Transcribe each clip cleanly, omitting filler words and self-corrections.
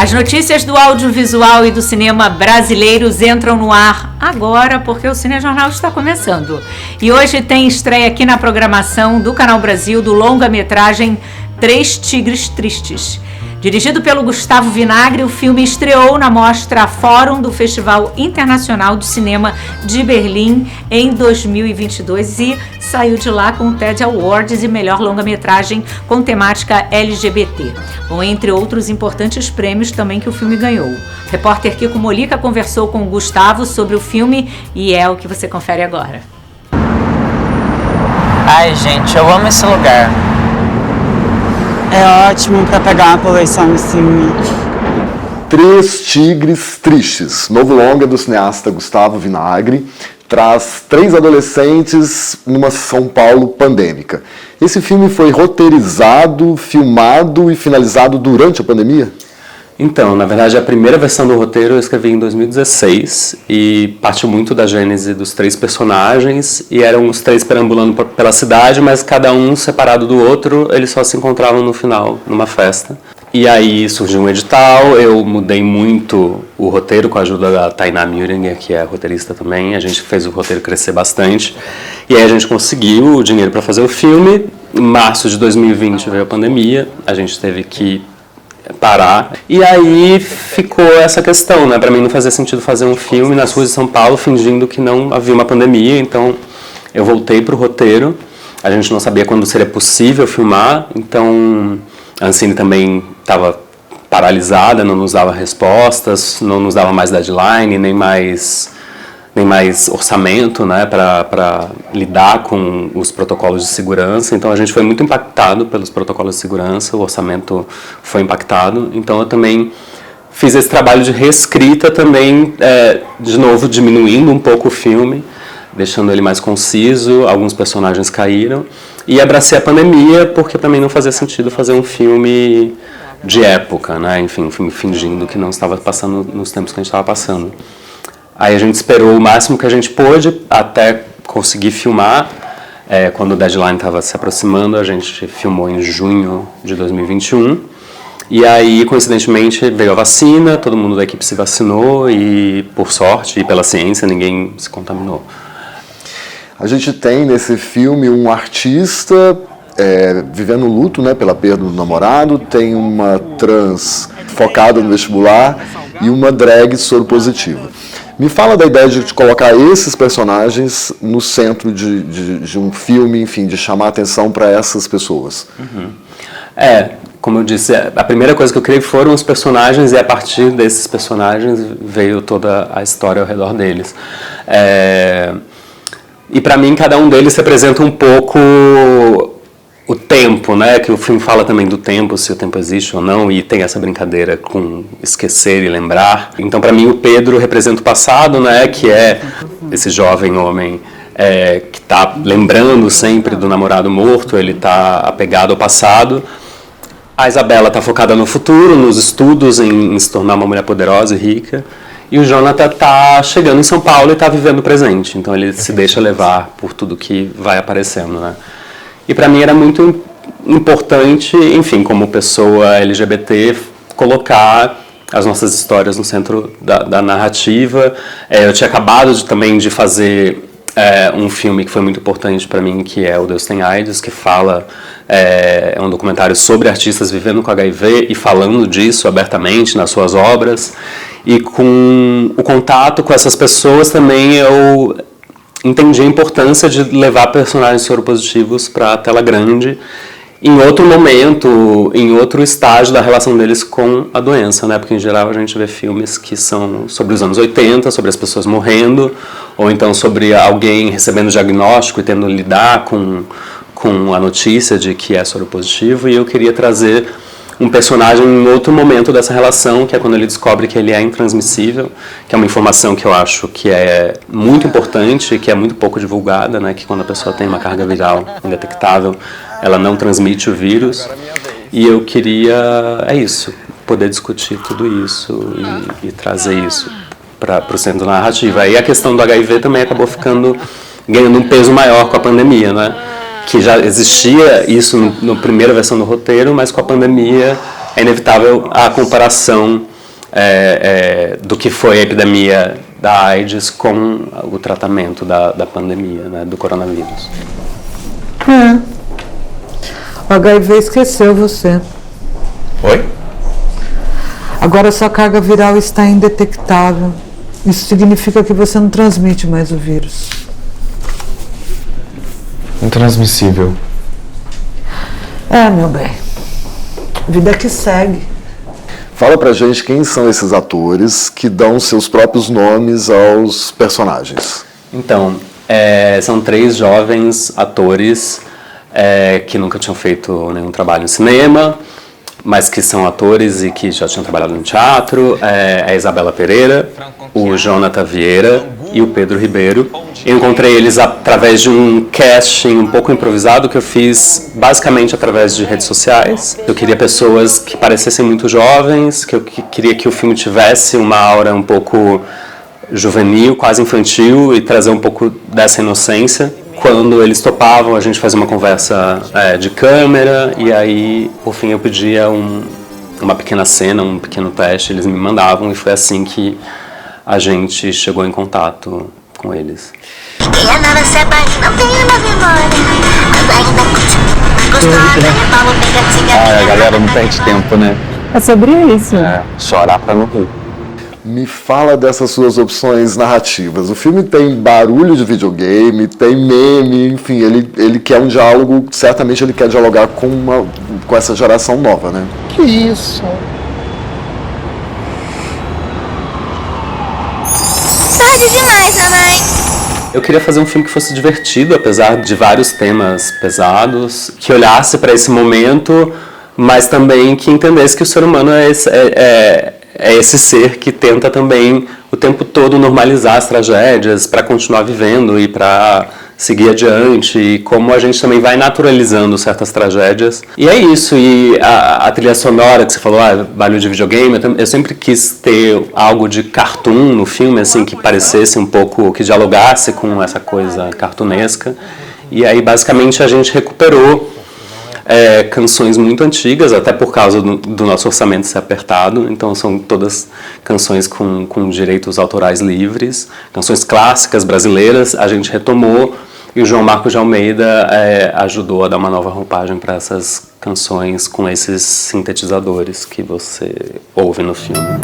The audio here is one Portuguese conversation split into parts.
As notícias do audiovisual e do cinema brasileiros entram no ar agora, porque o Cinejornal está começando. E hoje tem estreia aqui na programação do Canal Brasil do longa-metragem Três Tigres Tristes. Dirigido pelo Gustavo Vinagre, o filme estreou na mostra Fórum do Festival Internacional de Cinema de Berlim em 2022 e saiu de lá com o TED Awards e melhor longa-metragem com temática LGBT. Bom, entre outros importantes prêmios também que o filme ganhou. O repórter Kiko Molica conversou com o Gustavo sobre o filme e é o que você confere agora. Ai, gente, eu amo esse lugar. É ótimo para pegar uma poluição assim. Três Tigres Tristes, novo longa do cineasta Gustavo Vinagre, traz três adolescentes numa São Paulo pandêmica. Esse filme foi roteirizado, filmado e finalizado durante a pandemia? Então, na verdade, a primeira versão do roteiro eu escrevi em 2016 e partiu muito da gênese dos três personagens e eram os três perambulando pela cidade, mas cada um separado do outro, eles só se encontravam no final, numa festa. E aí surgiu um edital, eu mudei muito o roteiro com a ajuda da Tainá Mühringer, que é roteirista também, a gente fez o roteiro crescer bastante e aí a gente conseguiu o dinheiro para fazer o filme. Em março de 2020 veio a pandemia, a gente teve que parar. E aí ficou essa questão, né? Para mim não fazia sentido fazer um filme nas ruas de São Paulo fingindo que não havia uma pandemia, então eu voltei para o roteiro. A gente não sabia quando seria possível filmar, então a Ancine também estava paralisada, não nos dava respostas, não nos dava mais deadline, nem mais orçamento, né, para lidar com os protocolos de segurança. Então a gente foi muito impactado pelos protocolos de segurança, o orçamento foi impactado. Então eu também fiz esse trabalho de reescrita também, de novo diminuindo um pouco o filme, deixando ele mais conciso, alguns personagens caíram. E abracei a pandemia porque para mim não fazia sentido fazer um filme de época, né, enfim, um filme fingindo que não estava passando nos tempos que a gente estava passando. Aí a gente esperou o máximo que a gente pôde até conseguir filmar. Quando o deadline estava se aproximando, a gente filmou em junho de 2021. E aí, coincidentemente, veio a vacina, todo mundo da equipe se vacinou e, por sorte e pela ciência, ninguém se contaminou. A gente tem nesse filme um artista vivendo luto, né, pela perda do namorado, tem uma trans focada no vestibular e uma drag soropositiva. Me fala da ideia de colocar esses personagens no centro de um filme, enfim, de chamar a atenção para essas pessoas. Uhum. Como eu disse, a primeira coisa que eu criei foram os personagens e a partir desses personagens veio toda a história ao redor deles. E para mim cada um deles representa um pouco o tempo, né? Que o filme fala também do tempo, se o tempo existe ou não, e tem essa brincadeira com esquecer e lembrar. Então, para mim, o Pedro representa o passado, né? Que é esse jovem homem que está lembrando sempre do namorado morto, ele está apegado ao passado. A Isabela está focada no futuro, nos estudos, em se tornar uma mulher poderosa e rica. E o Jonathan está chegando em São Paulo e está vivendo o presente. Então, ele se deixa levar por tudo que vai aparecendo, né? E para mim era muito importante, enfim, como pessoa LGBT, colocar as nossas histórias no centro da narrativa. Eu tinha acabado também de fazer um filme que foi muito importante para mim, que é O Deus Tem AIDS, que fala, é um documentário sobre artistas vivendo com HIV e falando disso abertamente nas suas obras. E com o contato com essas pessoas também eu entendi a importância de levar personagens soropositivos para a tela grande em outro momento, em outro estágio da relação deles com a doença, né? Porque em geral a gente vê filmes que são sobre os anos 80, sobre as pessoas morrendo, ou então sobre alguém recebendo diagnóstico e tendo que lidar com a notícia de que é soropositivo, e eu queria trazer um personagem em outro momento dessa relação, que é quando ele descobre que ele é intransmissível, que é uma informação que eu acho que é muito importante, que é muito pouco divulgada, né? Que quando a pessoa tem uma carga viral indetectável, ela não transmite o vírus. E eu queria, poder discutir tudo isso e trazer isso para o centro da narrativa. Aí a questão do HIV também acabou ganhando um peso maior com a pandemia, né? Que já existia isso na primeira versão do roteiro, mas com a pandemia é inevitável a comparação do que foi a epidemia da AIDS com o tratamento da pandemia, né, do coronavírus. O HIV esqueceu você. Oi? Agora sua carga viral está indetectável. Isso significa que você não transmite mais o vírus. Intransmissível. Meu bem. Vida que segue. Fala pra gente quem são esses atores que dão seus próprios nomes aos personagens. Então, são 3 jovens atores que nunca tinham feito nenhum trabalho em cinema, mas que são atores e que já tinham trabalhado no teatro. A Isabela Pereira, o Jonathan Vieira e o Pedro Ribeiro. Eu encontrei eles através de um casting um pouco improvisado que eu fiz basicamente através de redes sociais. Eu queria pessoas que parecessem muito jovens, que eu queria que o filme tivesse uma aura um pouco juvenil, quase infantil, e trazer um pouco dessa inocência. Quando eles topavam, a gente fazia uma conversa de câmera, e aí, por fim, eu pedia uma pequena cena, um pequeno teste, eles me mandavam, e foi assim que a gente chegou em contato com eles. E a nova seba não tem uma memória, mas ainda continua. A galera não perde tempo, né? É sobre isso. Chorar pra não rir. Me fala dessas suas opções narrativas. O filme tem barulho de videogame, tem meme, enfim, ele quer um diálogo, certamente ele quer dialogar com essa geração nova, né? Que isso? Tarde demais, mamãe. Eu queria fazer um filme que fosse divertido, apesar de vários temas pesados, que olhasse para esse momento, mas também que entendesse que o ser humano é esse ser que tenta também o tempo todo normalizar as tragédias para continuar vivendo e para seguir adiante, e como a gente também vai naturalizando certas tragédias. E é isso, e a trilha sonora que você falou, barulho de videogame, eu sempre quis ter algo de cartoon no filme, assim, que parecesse um pouco, que dialogasse com essa coisa cartunesca. E aí, basicamente, a gente recuperou canções muito antigas, até por causa do nosso orçamento ser apertado, então são todas canções com direitos autorais livres, canções clássicas brasileiras, a gente retomou, e o João Marcos de Almeida ajudou a dar uma nova roupagem para essas canções com esses sintetizadores que você ouve no filme.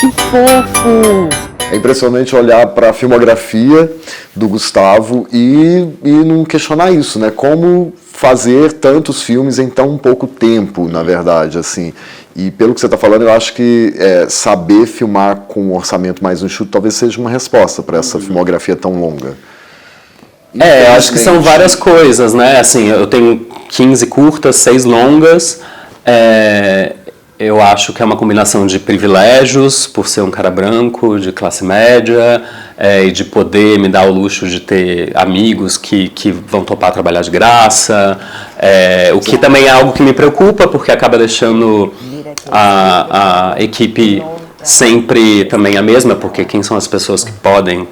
Que fofo! É impressionante olhar para a filmografia do Gustavo e não questionar isso, né? Como fazer tantos filmes em tão pouco tempo, na verdade, assim. E pelo que você está falando, eu acho que saber filmar com um orçamento mais enxuto talvez seja uma resposta para essa filmografia tão longa. Eu acho que são várias coisas, né? Assim, eu tenho 15 curtas, 6 longas. Eu acho que é uma combinação de privilégios, por ser um cara branco, de classe média, e de poder me dar o luxo de ter amigos que vão topar trabalhar de graça, o que também é algo que me preocupa, porque acaba deixando a equipe sempre também a mesma, porque quem são as pessoas que podem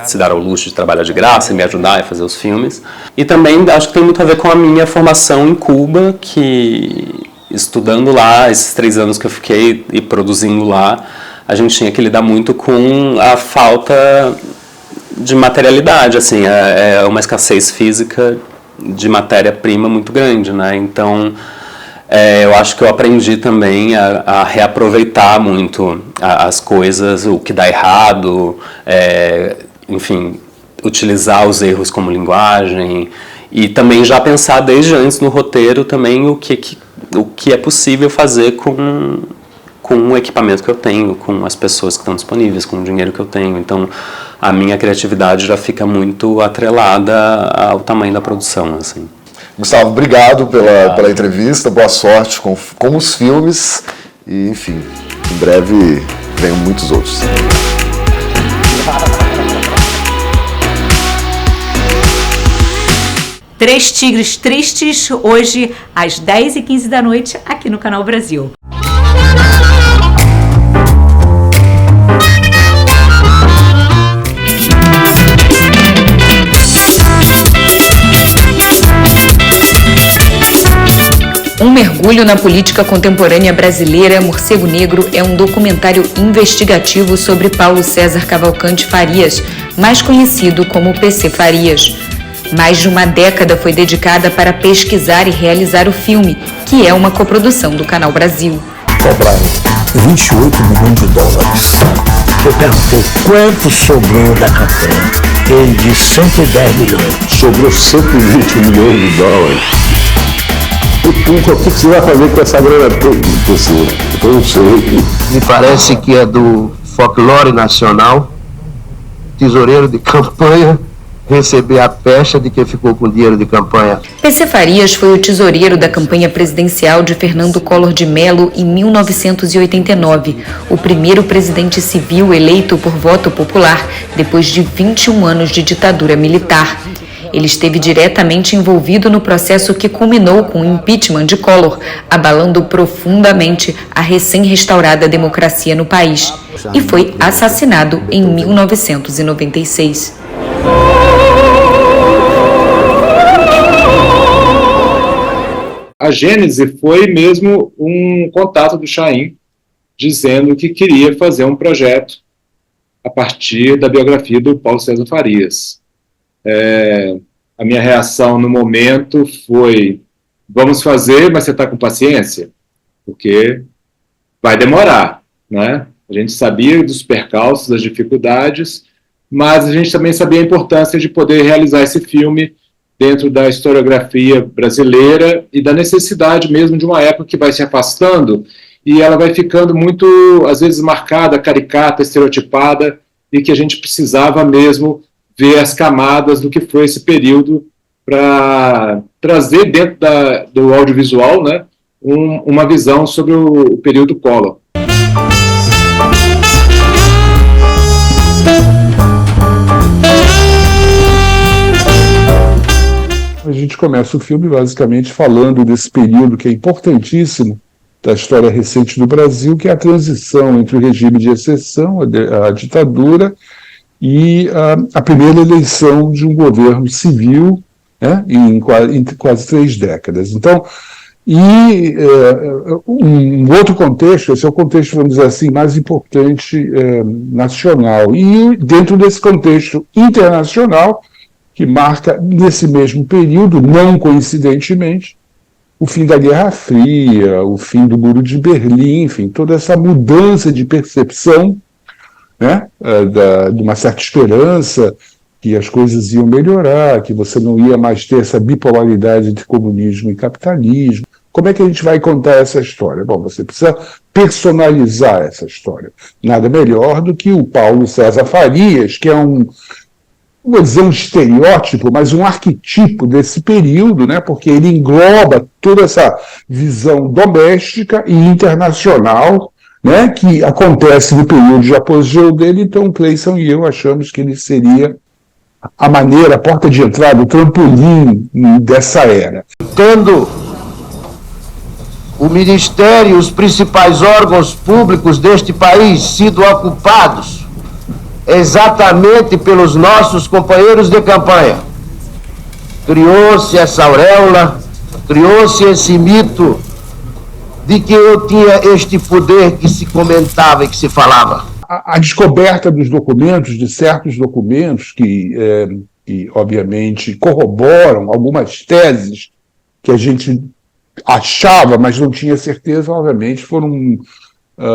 se dar ao luxo de trabalhar de graça e me ajudar a fazer os filmes. E também acho que tem muito a ver com a minha formação em Cuba, que estudando lá, esses 3 anos que eu fiquei e produzindo lá, a gente tinha que lidar muito com a falta de materialidade, assim, é uma escassez física de matéria-prima muito grande, né? Então, eu acho que eu aprendi também a reaproveitar muito as coisas, o que dá errado, enfim, utilizar os erros como linguagem, e também já pensar desde antes no roteiro também o que é possível fazer com o equipamento que eu tenho, com as pessoas que estão disponíveis, com o dinheiro que eu tenho. Então, a minha criatividade já fica muito atrelada ao tamanho da produção, assim. Gustavo, obrigado pela entrevista, boa sorte com os filmes e, enfim, em breve venham muitos outros. Três Tigres Tristes, hoje às 10h15 da noite, aqui no Canal Brasil. Um mergulho na política contemporânea brasileira, Morcego Negro é um documentário investigativo sobre Paulo César Cavalcante Farias, mais conhecido como PC Farias. Mais de uma década foi dedicada para pesquisar e realizar o filme, que é uma coprodução do Canal Brasil. Cobraram 28 milhões de dólares. Eu perguntei quanto sobrou da campanha. Ele disse 110 milhões. Sobrou 120 milhões de dólares. O que você vai fazer com essa grana toda, professor? Eu não sei. Me parece que é do folclore nacional, tesoureiro de campanha, receber a pecha de quem ficou com dinheiro de campanha. PC Farias foi o tesoureiro da campanha presidencial de Fernando Collor de Mello em 1989, o primeiro presidente civil eleito por voto popular depois de 21 anos de ditadura militar. Ele esteve diretamente envolvido no processo que culminou com o impeachment de Collor, abalando profundamente a recém-restaurada democracia no país, e foi assassinado em 1996. A gênese foi mesmo um contato do Chaim, dizendo que queria fazer um projeto a partir da biografia do Paulo César Farias. A minha reação no momento foi: vamos fazer, mas você está com paciência? Porque vai demorar, né? A gente sabia dos percalços, das dificuldades, mas a gente também sabia a importância de poder realizar esse filme dentro da historiografia brasileira e da necessidade mesmo de uma época que vai se afastando e ela vai ficando muito, às vezes, marcada, caricata, estereotipada, e que a gente precisava mesmo ver as camadas do que foi esse período para trazer dentro do audiovisual, né, uma visão sobre o período Collor. A gente começa o filme basicamente falando desse período que é importantíssimo da história recente do Brasil, que é a transição entre o regime de exceção, a ditadura, e a primeira eleição de um governo civil, né, em quase 3 décadas. Então, um outro contexto, esse é o contexto, vamos dizer assim, mais importante nacional. E dentro desse contexto internacional, que marca, nesse mesmo período, não coincidentemente, o fim da Guerra Fria, o fim do Muro de Berlim, enfim, toda essa mudança de percepção, né, de uma certa esperança que as coisas iam melhorar, que você não ia mais ter essa bipolaridade entre comunismo e capitalismo. Como é que a gente vai contar essa história? Bom, você precisa personalizar essa história. Nada melhor do que o Paulo César Farias, que é não vou dizer um estereótipo, mas um arquetipo desse período, né, porque ele engloba toda essa visão doméstica e internacional, né, que acontece no período de apogeu dele. Então, Cleison e eu achamos que ele seria a porta de entrada, o trampolim dessa era. Tendo o Ministério e os principais órgãos públicos deste país sido ocupados exatamente pelos nossos companheiros de campanha, criou-se essa auréola, criou-se esse mito de que eu tinha este poder que se comentava e que se falava. A descoberta dos documentos, de certos documentos que obviamente corroboram algumas teses que a gente achava, mas não tinha certeza, obviamente foram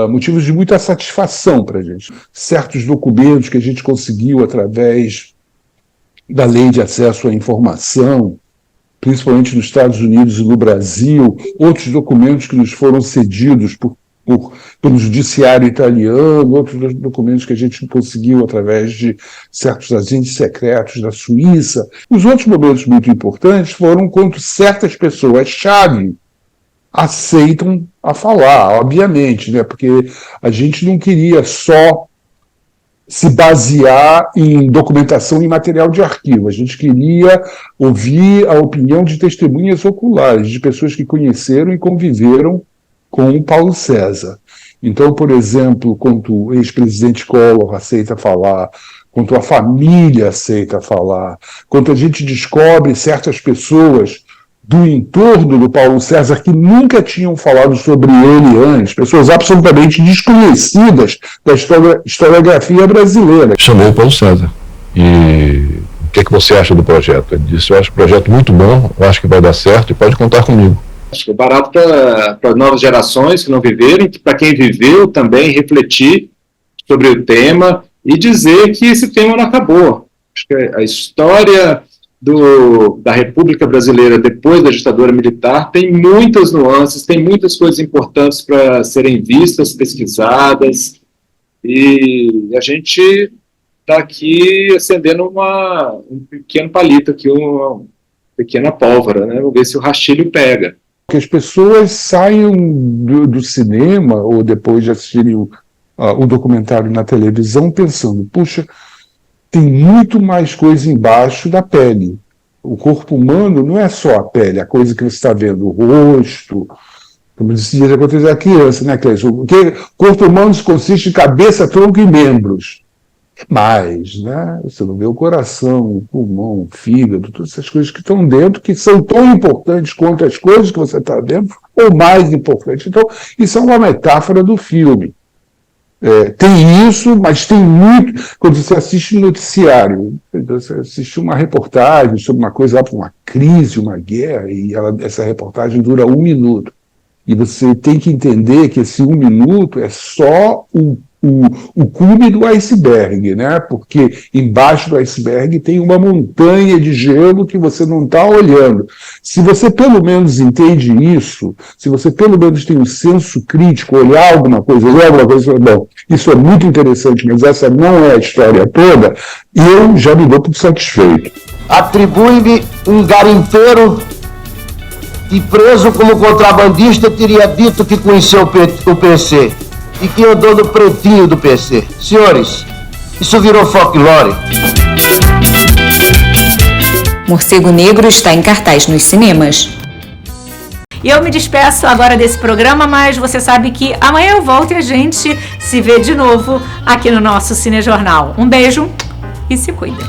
motivos de muita satisfação para a gente. Certos documentos que a gente conseguiu através da Lei de Acesso à Informação, principalmente nos Estados Unidos e no Brasil, outros documentos que nos foram cedidos pelo judiciário italiano, outros documentos que a gente conseguiu através de certos agentes secretos da Suíça. Os outros momentos muito importantes foram quando certas pessoas-chave aceitam a falar, obviamente, né? Porque a gente não queria só se basear em documentação e material de arquivo, a gente queria ouvir a opinião de testemunhas oculares, de pessoas que conheceram e conviveram com o Paulo César. Então, por exemplo, quando o ex-presidente Collor aceita falar, quando a família aceita falar, quando a gente descobre certas pessoas do entorno do Paulo César que nunca tinham falado sobre ele antes, pessoas absolutamente desconhecidas da historiografia brasileira. Chamei o Paulo César e o que você acha do projeto? Ele disse, eu acho o projeto muito bom, eu acho que vai dar certo e pode contar comigo. Acho que é barato para as novas gerações que não viveram, para quem viveu também refletir sobre o tema e dizer que esse tema não acabou. Acho que a história da República Brasileira depois da ditadura militar tem muitas nuances, tem muitas coisas importantes para serem vistas, pesquisadas, e a gente está aqui acendendo um pequeno palito, aqui, uma pequena pólvora, né? Vamos ver se o rastilho pega. Que as pessoas saiam do cinema, ou depois de assistirem o documentário na televisão, pensando, puxa, tem muito mais coisa embaixo da pele. O corpo humano não é só a pele, a coisa que você está vendo, o rosto, como dizia acontecer a criança, né, Cleiton? O corpo humano consiste de cabeça, tronco e membros. Mas, né, você não vê o coração, o pulmão, o fígado, todas essas coisas que estão dentro, que são tão importantes quanto as coisas que você está dentro, ou mais importantes. Então, isso é uma metáfora do filme. Tem isso, mas tem muito. Quando você assiste um noticiário, você assiste uma reportagem sobre uma coisa, uma crise, uma guerra, e essa reportagem dura 1 minuto. E você tem que entender que esse 1 minuto é só o cume do iceberg, né? Porque embaixo do iceberg tem uma montanha de gelo que você não está olhando. Se você pelo menos entende isso, se você pelo menos tem um senso crítico, olhar alguma coisa, bom, isso é muito interessante, mas essa não é a história toda, eu já me dou por satisfeito. Atribui-me um garimpeiro que, preso como contrabandista, teria dito que conheceu o PC. E que andou no pretinho do PC. Senhores, isso virou folclore. Morcego Negro está em cartaz nos cinemas. E eu me despeço agora desse programa, mas você sabe que amanhã eu volto e a gente se vê de novo aqui no nosso Cinejornal. Um beijo e se cuida.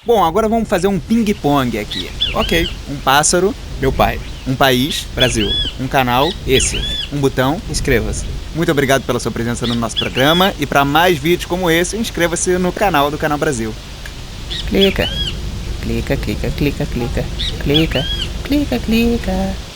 Bom, agora vamos fazer um ping-pong aqui. Ok, um pássaro, meu pai. Um país, Brasil. Um canal, esse. Um botão, inscreva-se. Muito obrigado pela sua presença no nosso programa e para mais vídeos como esse, inscreva-se no canal do Canal Brasil. Clica. Clica, clica, clica, clica. Clica, clica, clica.